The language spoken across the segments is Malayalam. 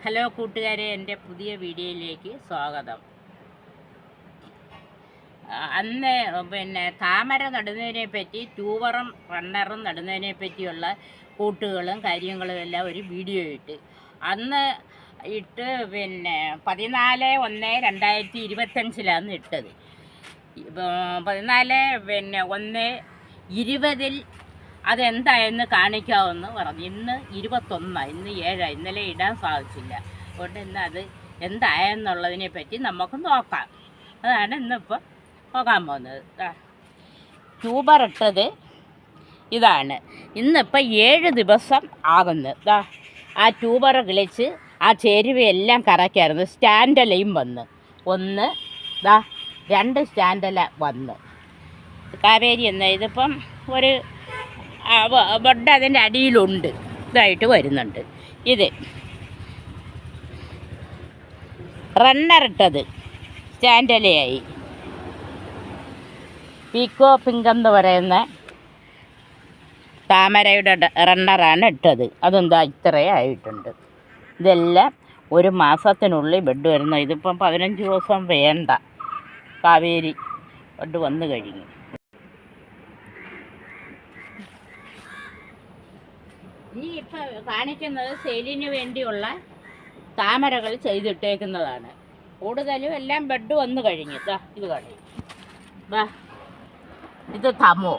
ഹലോ കൂട്ടുകാരെ, എൻ്റെ പുതിയ വീഡിയോയിലേക്ക് സ്വാഗതം. അന്ന് താമര നടുന്നതിനെ പറ്റി, ട്യൂബറും റണ്ണറും നടുന്നതിനെ പറ്റിയുള്ള കൂട്ടുകളും കാര്യങ്ങളും എല്ലാം ഒരു വീഡിയോ ഇട്ട് അന്ന് ഇട്ട് 14/1/2025 ഇട്ടത്. 14/1/20 അതെന്തായെന്ന് കാണിക്കാമെന്ന് പറഞ്ഞു. ഇന്ന് 21, ഇന്ന് 7, ഇന്നലെ ഇടാൻ സാധിച്ചില്ല. അതുകൊണ്ട് ഇന്ന് അത് എന്തായെന്നുള്ളതിനെ പറ്റി നമുക്ക് നോക്കാം. അതാണ് ഇന്നിപ്പോൾ നോക്കാൻ പോകുന്നത്. ട്യൂബർ ഇട്ടത് ഇതാണ്. ഇന്നിപ്പോൾ 7 ദിവസം ആകുന്നു. ആ ട്യൂബർ കിളിച്ച് ആ ചേരുവയെല്ലാം കറക്കായിരുന്നു. സ്റ്റാൻഡലയും വന്ന് 2 സ്റ്റാൻഡല വന്ന് കാവേരി എന്ന ഇതിപ്പം ഒരു ബഡ് അതിൻ്റെ അടിയിലുണ്ട്, ഇതായിട്ട് വരുന്നുണ്ട്. ഇത് റണ്ണറിട്ടത് സ്റ്റാൻഡലയായി. പീക്കോ പിങ്ക് എന്ന് പറയുന്ന താമരയുടെ റണ്ണറാണ് ഇട്ടത്. അതെന്താ ഇത്രയായിട്ടുണ്ട്. ഇതെല്ലാം ഒരു മാസത്തിനുള്ളിൽ ബെഡ് വരുന്നു. ഇതിപ്പം 15 ദിവസം വേണ്ട. കാവേരി ബെഡ് വന്നു കഴിഞ്ഞു. ഇനി ഇപ്പം കാണിക്കുന്നത് സെയിലിന് വേണ്ടിയുള്ള താമരകൾ ചെയ്തിട്ടേക്കുന്നതാണ്. കൂടുതലും എല്ലാം ബെഡ് വന്നു കഴിഞ്ഞു. ഇത് കാണി. ഇത് തമോ,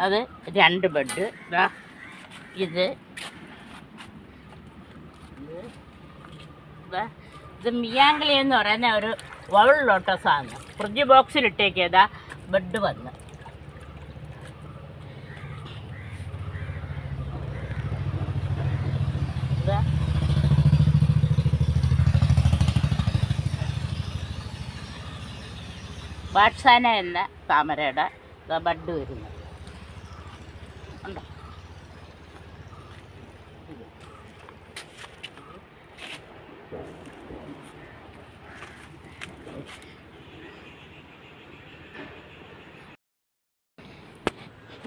അത് 2 ബെഡ്. ഇത് മിയാങ്കളി എന്ന് പറയുന്ന ഒരു വൗൾ ലോട്ടസാണ്. ഫ്രിഡ്ജ് ബോക്സിലിട്ടേക്കതാ ബെഡ് വന്ന്. വാട്സാന എന്ന താമരയുടെ ബഡ് വരുന്നത് ഉണ്ടോ.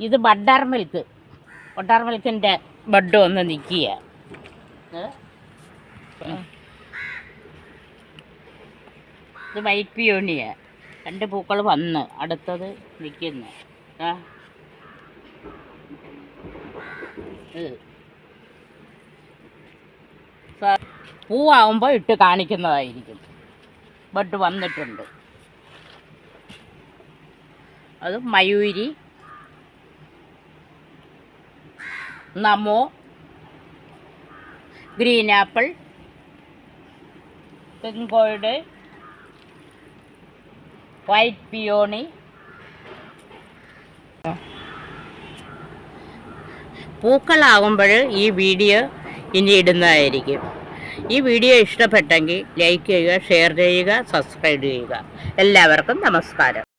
ഇത് ബട്ടർ മിൽക്കിൻ്റെ ബഡ് ഒന്ന് നിൽക്കുക. ഇത് വൈറ്റ് പിയോണിയ. 2 പൂക്കൾ വന്ന് അടുത്തത് നിൽക്കുന്നു. പൂവാകുമ്പോൾ ഇട്ട് കാണിക്കുന്നതായിരിക്കും. ബഡ് വന്നിട്ടുണ്ട്. അത് മയൂരി, നമോ, ഗ്രീൻ ആപ്പിൾ, പെങ്കോയിഡ്, വൈറ്റ് പിയോണി. പൂക്കളാകുമ്പോൾ ഈ വീഡിയോ ഇനി ഇടുന്നതായിരിക്കും. ഈ വീഡിയോ ഇഷ്ടപ്പെട്ടെങ്കിൽ ലൈക്ക് ചെയ്യുക, ഷെയർ ചെയ്യുക, സബ്സ്ക്രൈബ് ചെയ്യുക. എല്ലാവർക്കും നമസ്കാരം.